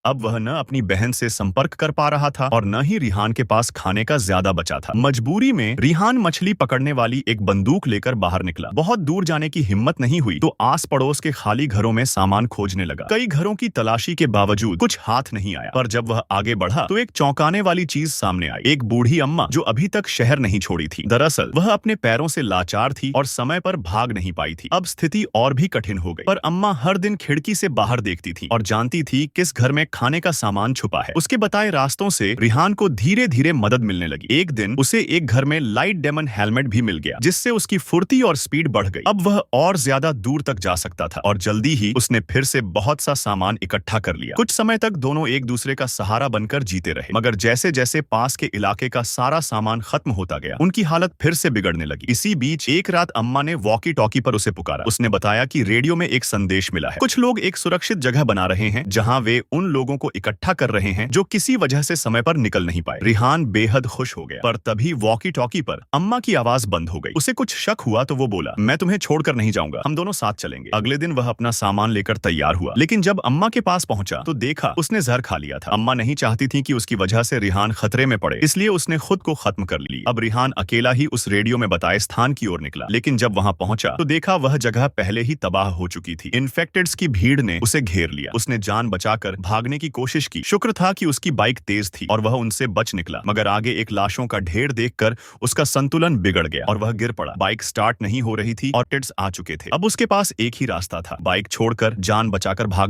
अब वह न अपनी बहन से संपर्क कर पा रहा था और न ही रिहान के पास खाने का ज्यादा बचा था। मजबूरी में रिहान मछली पकड़ने वाली एक बंदूक लेकर बाहर निकला। बहुत दूर जाने की हिम्मत नहीं हुई तो आस पड़ोस के खाली घरों में सामान खोजने लगा। कई घरों की तलाशी के बावजूद कुछ हाथ नहीं आया, पर जब वह आगे बढ़ा तो एक चौंकाने वाली चीज सामने आई। एक बूढ़ी अम्मा जो अभी तक शहर नहीं छोड़ी थी। दरअसल वह अपने पैरों से लाचार थी और समय पर भाग नहीं पाई थी। अब स्थिति और भी कठिन हो गई, पर अम्मा हर दिन खिड़की से बाहर देखती थी और जानती थी किस घर में खाने का सामान छुपा है। उसके बताए रास्तों से रिहान को धीरे धीरे मदद मिलने लगी। एक दिन उसे एक घर में लाइट डेमन हेलमेट भी मिल गया, जिससे उसकी फुर्ती और स्पीड बढ़ गई। अब वह और ज्यादा दूर तक जा सकता था और जल्दी ही उसने फिर से बहुत सा सामान इकट्ठा कर लिया। कुछ समय तक दोनों एक दूसरे का सहारा बनकर जीते रहे, मगर जैसे जैसे पास के इलाके का सारा सामान खत्म होता गया, उनकी हालत फिर से बिगड़ने लगी। इसी बीच एक रात अम्मा ने वॉकी टॉकी पर उसे पुकारा। उसने बताया कि रेडियो में एक संदेश मिला है। कुछ लोग एक सुरक्षित जगह बना रहे हैं जहां वे उन लोगों को इकट्ठा कर रहे हैं जो किसी वजह से समय पर निकल नहीं पाए। रिहान बेहद खुश हो गया, पर तभी वॉकी टॉकी पर अम्मा की आवाज बंद हो गई। उसे कुछ शक हुआ तो वो बोला, मैं तुम्हें छोड़कर नहीं जाऊंगा, हम दोनों साथ चलेंगे। अगले दिन वह अपना सामान लेकर तैयार हुआ, लेकिन जब अम्मा के पास पहुंचा तो देखा उसने जहर खा लिया था। अम्मा नहीं चाहती थी कि उसकी वजह से रिहान खतरे में पड़े, इसलिए उसने खुद को खत्म कर ली। अब रिहान अकेला ही उस रेडियो में बताए स्थान की ओर निकला, लेकिन जब वहां पहुंचा तो देखा वह जगह पहले ही तबाह हो चुकी थी। इन्फेक्टेड्स की भीड़ ने उसे घेर लिया। उसने जान बचाकर भागने की कोशिश की। शुक्र था कि उसकी बाइक तेज थी और वह उनसे बच निकला, मगर आगे एक लाशों का ढेर देखकर उसका संतुलन बिगड़ गया और वह गिर पड़ा। बाइक स्टार्ट नहीं हो रही थी और टिड्स आ चुके थे। अब उसके पास एक ही रास्ता था, बाइक छोड़कर जान बचाकर भाग